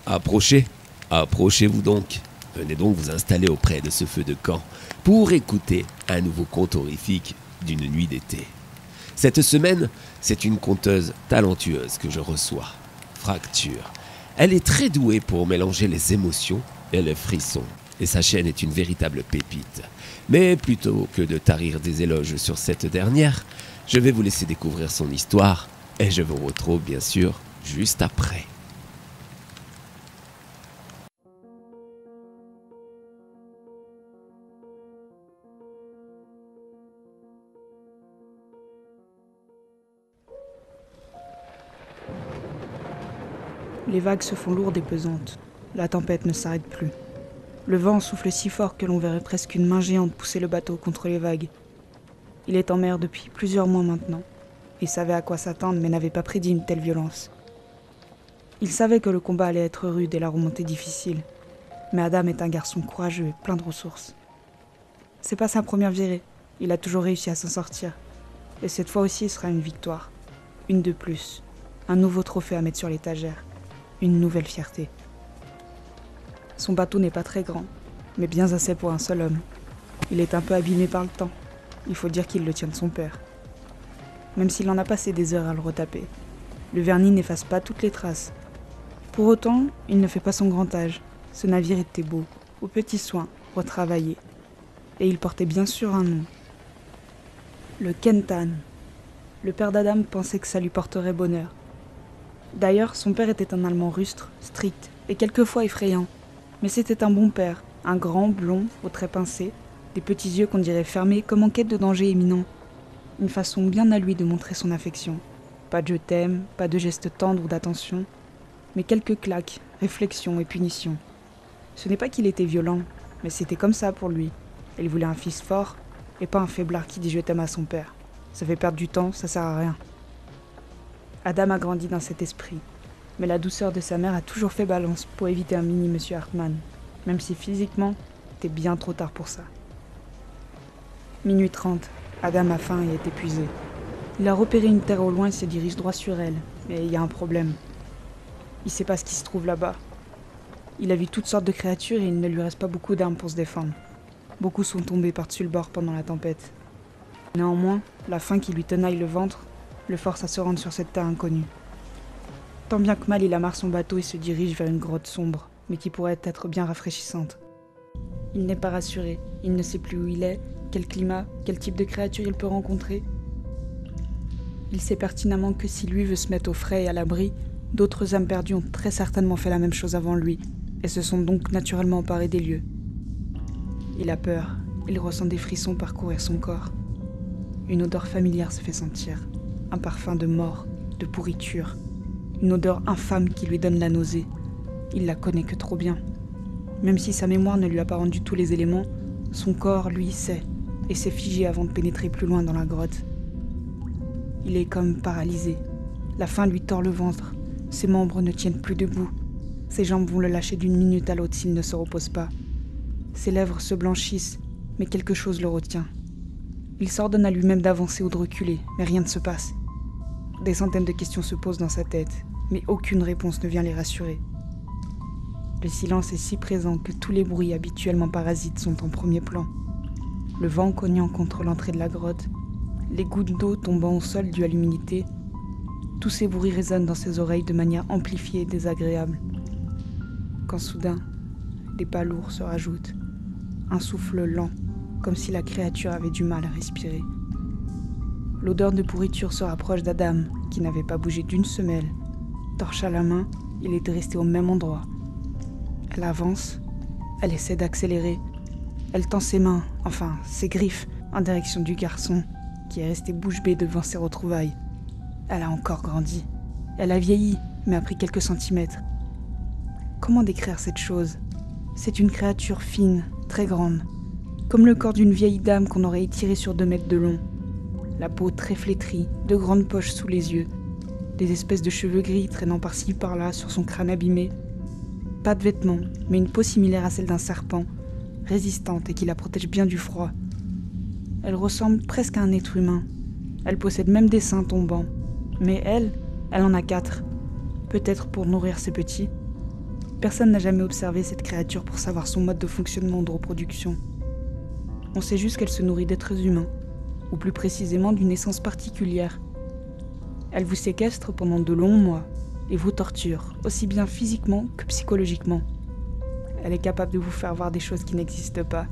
Approchez, approchez-vous donc. Venez donc vous installer auprès de ce feu de camp pour écouter un nouveau conte horrifique d'une nuit d'été. Cette semaine, c'est une conteuse talentueuse que je reçois, Fracture. Elle est très douée pour mélanger les émotions et les frissons. Et sa chaîne est une véritable pépite. Mais plutôt que de tarir des éloges sur cette dernière, je vais vous laisser découvrir son histoire et je vous retrouve bien sûr juste après. Les vagues se font lourdes et pesantes. La tempête ne s'arrête plus. Le vent souffle si fort que l'on verrait presque une main géante pousser le bateau contre les vagues. Il est en mer depuis plusieurs mois maintenant. Il savait à quoi s'attendre mais n'avait pas prédit une telle violence. Il savait que le combat allait être rude et la remontée difficile. Mais Adam est un garçon courageux et plein de ressources. C'est pas sa première virée. Il a toujours réussi à s'en sortir. Et cette fois aussi sera une victoire. Une de plus. Un nouveau trophée à mettre sur l'étagère. Une nouvelle fierté. Son bateau n'est pas très grand, mais bien assez pour un seul homme. Il est un peu abîmé par le temps. Il faut dire qu'il le tient de son père. Même s'il en a passé des heures à le retaper, le vernis n'efface pas toutes les traces. Pour autant, il ne fait pas son grand âge. Ce navire était beau, aux petits soins, retravaillé. Et il portait bien sûr un nom. Le Kentan. Le père d'Adam pensait que ça lui porterait bonheur. D'ailleurs, son père était un Allemand rustre, strict et quelquefois effrayant. Mais c'était un bon père, un grand, blond, aux traits pincés, des petits yeux qu'on dirait fermés comme en quête de danger imminent. Une façon bien à lui de montrer son affection. Pas de je t'aime, pas de gestes tendres ou d'attention, mais quelques claques, réflexions et punitions. Ce n'est pas qu'il était violent, mais c'était comme ça pour lui. Il voulait un fils fort, et pas un faiblard qui dit je t'aime à son père. Ça fait perdre du temps, ça sert à rien. Adam a grandi dans cet esprit, mais la douceur de sa mère a toujours fait balance pour éviter un mini Monsieur Hartmann, même si physiquement, c'était bien trop tard pour ça. Minuit 30, Adam a faim et est épuisé. Il a repéré une terre au loin et se dirige droit sur elle, mais il y a un problème. Il sait pas ce qui se trouve là-bas. Il a vu toutes sortes de créatures et il ne lui reste pas beaucoup d'armes pour se défendre. Beaucoup sont tombés par-dessus le bord pendant la tempête. Néanmoins, la faim qui lui tenaille le ventre le force à se rendre sur cette terre inconnue. Tant bien que mal, il amarre son bateau et se dirige vers une grotte sombre, mais qui pourrait être bien rafraîchissante. Il n'est pas rassuré, il ne sait plus où il est, quel climat, quel type de créature il peut rencontrer. Il sait pertinemment que si lui veut se mettre au frais et à l'abri, d'autres âmes perdues ont très certainement fait la même chose avant lui, et se sont donc naturellement emparées des lieux. Il a peur, il ressent des frissons parcourir son corps. Une odeur familière se fait sentir. Un parfum de mort, de pourriture, une odeur infâme qui lui donne la nausée. Il la connaît que trop bien. Même si sa mémoire ne lui a pas rendu tous les éléments, son corps, lui, sait, et s'est figé avant de pénétrer plus loin dans la grotte. Il est comme paralysé. La faim lui tord le ventre, ses membres ne tiennent plus debout. Ses jambes vont le lâcher d'une minute à l'autre s'il ne se repose pas. Ses lèvres se blanchissent, mais quelque chose le retient. Il s'ordonne à lui-même d'avancer ou de reculer, mais rien ne se passe. Des centaines de questions se posent dans sa tête, mais aucune réponse ne vient les rassurer. Le silence est si présent que tous les bruits habituellement parasites sont en premier plan. Le vent cognant contre l'entrée de la grotte, les gouttes d'eau tombant au sol dues à l'humidité, tous ces bruits résonnent dans ses oreilles de manière amplifiée et désagréable. Quand soudain, des pas lourds se rajoutent, un souffle lent, comme si la créature avait du mal à respirer. L'odeur de pourriture se rapproche d'Adam, qui n'avait pas bougé d'une semelle. Torche à la main, il était resté au même endroit. Elle avance, elle essaie d'accélérer. Elle tend ses mains, enfin ses griffes, en direction du garçon, qui est resté bouche bée devant ses retrouvailles. Elle a encore grandi. Elle a vieilli, mais a pris quelques centimètres. Comment décrire cette chose ? C'est une créature fine, très grande, comme le corps d'une vieille dame qu'on aurait étirée sur 2 mètres de long. La peau très flétrie, de grandes poches sous les yeux, des espèces de cheveux gris traînant par-ci par-là sur son crâne abîmé. Pas de vêtements, mais une peau similaire à celle d'un serpent, résistante et qui la protège bien du froid. Elle ressemble presque à un être humain. Elle possède même des seins tombants. Mais elle en a 4. Peut-être pour nourrir ses petits. Personne n'a jamais observé cette créature pour savoir son mode de fonctionnement ou de reproduction. On sait juste qu'elle se nourrit d'êtres humains, ou plus précisément d'une essence particulière. Elle vous séquestre pendant de longs mois et vous torture, aussi bien physiquement que psychologiquement. Elle est capable de vous faire voir des choses qui n'existent pas,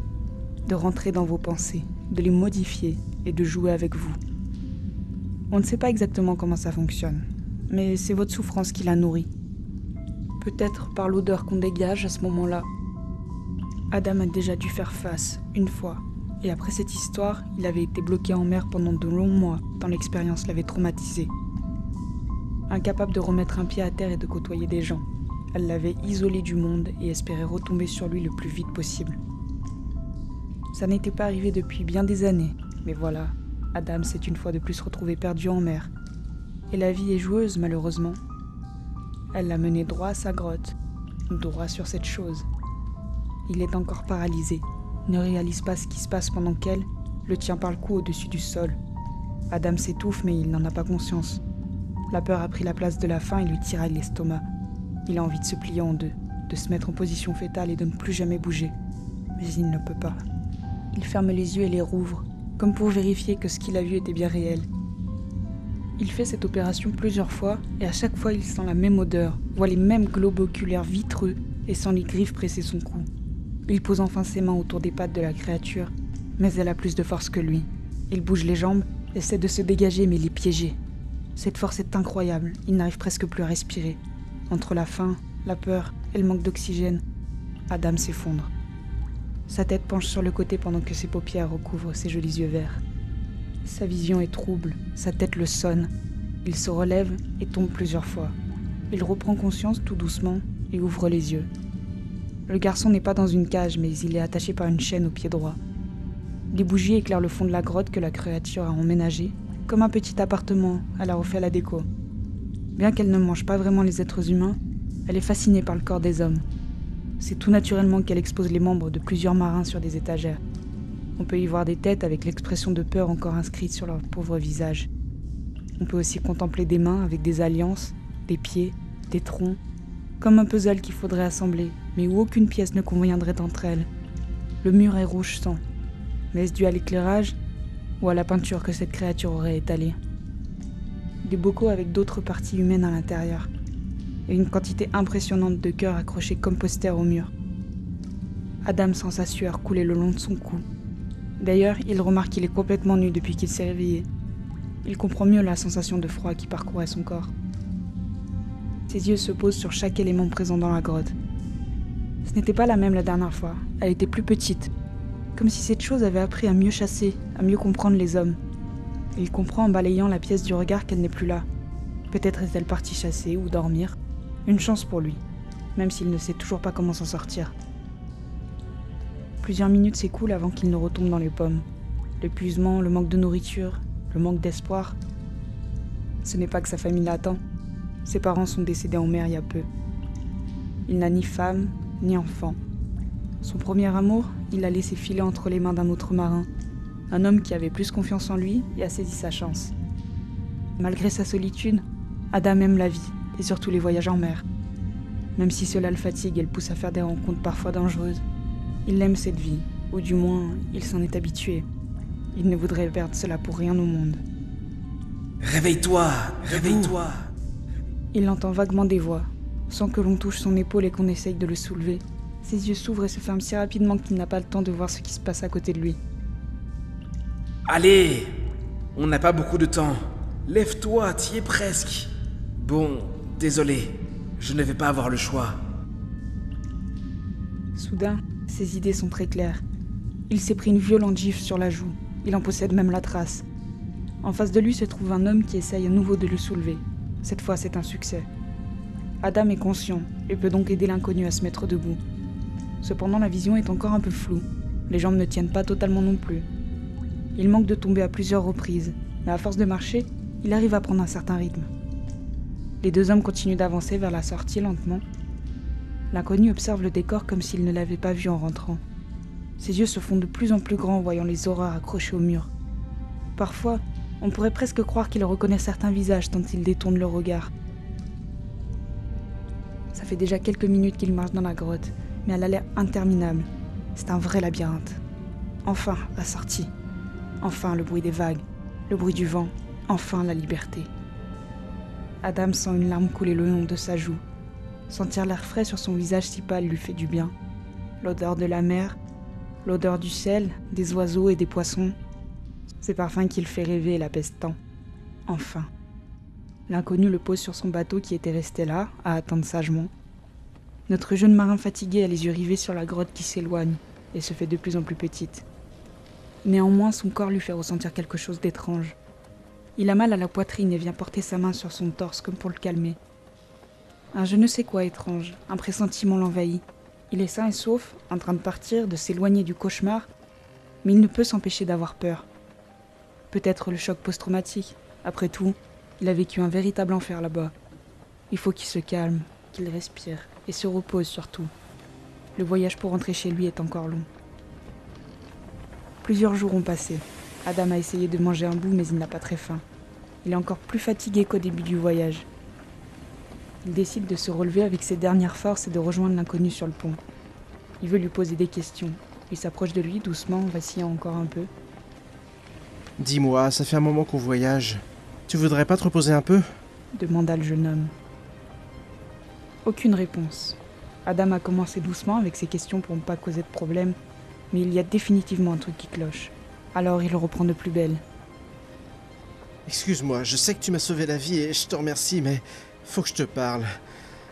de rentrer dans vos pensées, de les modifier et de jouer avec vous. On ne sait pas exactement comment ça fonctionne, mais c'est votre souffrance qui la nourrit. Peut-être par l'odeur qu'on dégage à ce moment-là. Adam a déjà dû faire face, une fois, et après cette histoire, il avait été bloqué en mer pendant de longs mois, tant l'expérience l'avait traumatisé. Incapable de remettre un pied à terre et de côtoyer des gens, elle l'avait isolé du monde et espérait retomber sur lui le plus vite possible. Ça n'était pas arrivé depuis bien des années, mais voilà, Adam s'est une fois de plus retrouvé perdu en mer. Et la vie est joueuse, malheureusement. Elle l'a mené droit à sa grotte, droit sur cette chose. Il est encore paralysé, ne réalise pas ce qui se passe pendant qu'elle le tient par le cou au-dessus du sol. Adam s'étouffe, mais il n'en a pas conscience. La peur a pris la place de la faim et lui tiraille l'estomac. Il a envie de se plier en deux, de se mettre en position fétale et de ne plus jamais bouger. Mais il ne peut pas. Il ferme les yeux et les rouvre, comme pour vérifier que ce qu'il a vu était bien réel. Il fait cette opération plusieurs fois et à chaque fois il sent la même odeur, voit les mêmes globes oculaires vitreux et sent les griffes presser son cou. Il pose enfin ses mains autour des pattes de la créature, mais elle a plus de force que lui. Il bouge les jambes, essaie de se dégager mais les piéger. Cette force est incroyable, il n'arrive presque plus à respirer. Entre la faim, la peur et le manque d'oxygène, Adam s'effondre. Sa tête penche sur le côté pendant que ses paupières recouvrent ses jolis yeux verts. Sa vision est trouble, sa tête le sonne. Il se relève et tombe plusieurs fois. Il reprend conscience tout doucement et ouvre les yeux. Le garçon n'est pas dans une cage, mais il est attaché par une chaîne au pied droit. Des bougies éclairent le fond de la grotte que la créature a emménagée, comme un petit appartement, elle a refait la déco. Bien qu'elle ne mange pas vraiment les êtres humains, elle est fascinée par le corps des hommes. C'est tout naturellement qu'elle expose les membres de plusieurs marins sur des étagères. On peut y voir des têtes avec l'expression de peur encore inscrite sur leurs pauvres visages. On peut aussi contempler des mains avec des alliances, des pieds, des troncs, comme un puzzle qu'il faudrait assembler, mais où aucune pièce ne conviendrait entre elles. Le mur est rouge sang. Mais est-ce dû à l'éclairage ou à la peinture que cette créature aurait étalée? Des bocaux avec d'autres parties humaines à l'intérieur, et une quantité impressionnante de cœurs accrochés comme posters au mur. Adam sent sa sueur couler le long de son cou. D'ailleurs, il remarque qu'il est complètement nu depuis qu'il s'est réveillé. Il comprend mieux la sensation de froid qui parcourait son corps. Ses yeux se posent sur chaque élément présent dans la grotte. Ce n'était pas la même la dernière fois, elle était plus petite, comme si cette chose avait appris à mieux chasser, à mieux comprendre les hommes. Il comprend en balayant la pièce du regard qu'elle n'est plus là. Peut-être est-elle partie chasser ou dormir. Une chance pour lui, même s'il ne sait toujours pas comment s'en sortir. Plusieurs minutes s'écoulent avant qu'il ne retombe dans les pommes. L'épuisement, le manque de nourriture, le manque d'espoir. Ce n'est pas que sa famille l'attend. Ses parents sont décédés en mer il y a peu. Il n'a ni femme, ni enfant. Son premier amour, il l'a laissé filer entre les mains d'un autre marin. Un homme qui avait plus confiance en lui et a saisi sa chance. Malgré sa solitude, Adam aime la vie, et surtout les voyages en mer. Même si cela le fatigue et le pousse à faire des rencontres parfois dangereuses, il aime cette vie, ou du moins, il s'en est habitué. Il ne voudrait perdre cela pour rien au monde. Réveille-toi, réveille-toi. Il entend vaguement des voix, sans que l'on touche son épaule et qu'on essaye de le soulever. Ses yeux s'ouvrent et se ferment si rapidement qu'il n'a pas le temps de voir ce qui se passe à côté de lui. Allez, on n'a pas beaucoup de temps. Lève-toi, t'y es presque. Bon, désolé, je ne vais pas avoir le choix. Soudain, ses idées sont très claires. Il s'est pris une violente gifle sur la joue. Il en possède même la trace. En face de lui se trouve un homme qui essaye à nouveau de le soulever. Cette fois, c'est un succès. Adam est conscient et peut donc aider l'inconnu à se mettre debout. Cependant, la vision est encore un peu floue. Les jambes ne tiennent pas totalement non plus. Il manque de tomber à plusieurs reprises, mais à force de marcher, il arrive à prendre un certain rythme. Les deux hommes continuent d'avancer vers la sortie lentement. L'inconnu observe le décor comme s'il ne l'avait pas vu en rentrant. Ses yeux se font de plus en plus grands en voyant les horreurs accrochées au mur. Parfois, on pourrait presque croire qu'il reconnaît certains visages tant il détourne le regard. Ça fait déjà quelques minutes qu'il marche dans la grotte, mais elle a l'air interminable. C'est un vrai labyrinthe. Enfin, la sortie. Enfin, le bruit des vagues, le bruit du vent. Enfin, la liberté. Adam sent une larme couler le long de sa joue. Sentir l'air frais sur son visage si pâle lui fait du bien. L'odeur de la mer, l'odeur du sel, des oiseaux et des poissons. Ces parfums qui le fait rêver et l'apaisent tant. Enfin. L'inconnu le pose sur son bateau qui était resté là, à attendre sagement. Notre jeune marin fatigué a les yeux rivés sur la grotte qui s'éloigne et se fait de plus en plus petite. Néanmoins, son corps lui fait ressentir quelque chose d'étrange. Il a mal à la poitrine et vient porter sa main sur son torse comme pour le calmer. Un je ne sais quoi étrange, un pressentiment l'envahit. Il est sain et sauf, en train de partir, de s'éloigner du cauchemar, mais il ne peut s'empêcher d'avoir peur. Peut-être le choc post-traumatique. Après tout, il a vécu un véritable enfer là-bas. Il faut qu'il se calme, qu'il respire et se repose surtout. Le voyage pour rentrer chez lui est encore long. Plusieurs jours ont passé. Adam a essayé de manger un bout, mais il n'a pas très faim. Il est encore plus fatigué qu'au début du voyage. Il décide de se relever avec ses dernières forces et de rejoindre l'inconnu sur le pont. Il veut lui poser des questions. Il s'approche de lui doucement, vacillant encore un peu. Dis-moi, ça fait un moment qu'on voyage. Tu voudrais pas te reposer un peu ? Demanda le jeune homme. Aucune réponse. Adam a commencé doucement avec ses questions pour ne pas causer de problème, mais il y a définitivement un truc qui cloche. Alors il reprend de plus belle. Excuse-moi, je sais que tu m'as sauvé la vie et je te remercie, mais faut que je te parle.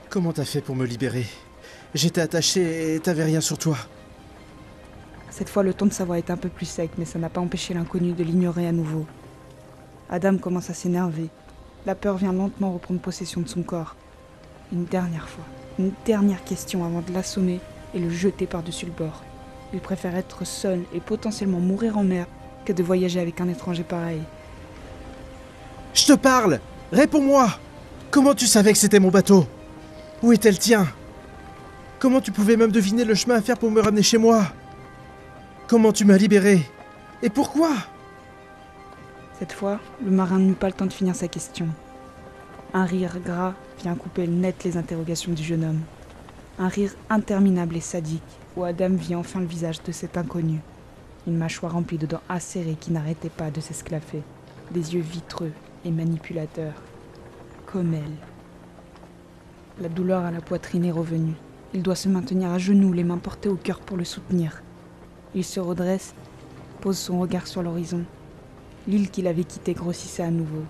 Comment t'as fait pour me libérer ? J'étais attaché et t'avais rien sur toi. Cette fois, le ton de sa voix est un peu plus sec, mais ça n'a pas empêché l'inconnu de l'ignorer à nouveau. Adam commence à s'énerver. La peur vient lentement reprendre possession de son corps. Une dernière fois, une dernière question avant de l'assommer et le jeter par-dessus le bord. Il préfère être seul et potentiellement mourir en mer que de voyager avec un étranger pareil. Je te parle ! Réponds-moi ! Comment tu savais que c'était mon bateau ? Où était le tien ? Comment tu pouvais même deviner le chemin à faire pour me ramener chez moi ? Comment tu m'as libéré ? Et pourquoi ? Cette fois, le marin n'eut pas le temps de finir sa question. Un rire gras vient couper net les interrogations du jeune homme. Un rire interminable et sadique, où Adam vit enfin le visage de cet inconnu. Une mâchoire remplie de dents acérées qui n'arrêtaient pas de s'esclaffer. Des yeux vitreux et manipulateurs. Comme elle. La douleur à la poitrine est revenue. Il doit se maintenir à genoux, les mains portées au cœur pour le soutenir. Il se redresse, pose son regard sur l'horizon. L'île qu'il avait quittée grossissait à nouveau.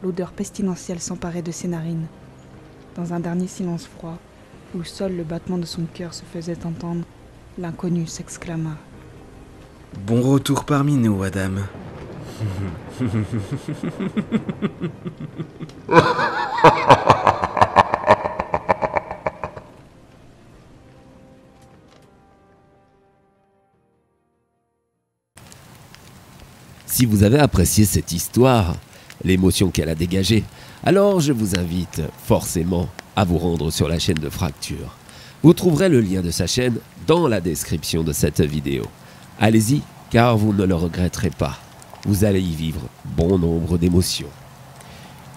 L'odeur pestilentielle s'emparait de ses narines. Dans un dernier silence froid, où seul le battement de son cœur se faisait entendre, l'inconnu s'exclama. « Bon retour parmi nous, Adam. » Si vous avez apprécié cette histoire, l'émotion qu'elle a dégagée, alors je vous invite forcément à vous rendre sur la chaîne de Fracture. Vous trouverez le lien de sa chaîne dans la description de cette vidéo. Allez-y, car vous ne le regretterez pas. Vous allez y vivre bon nombre d'émotions.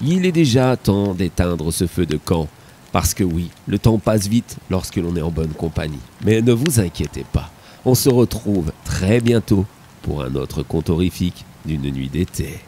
Il est déjà temps d'éteindre ce feu de camp, parce que oui, le temps passe vite lorsque l'on est en bonne compagnie. Mais ne vous inquiétez pas, on se retrouve très bientôt pour un autre conte horrifique d'une nuit d'été.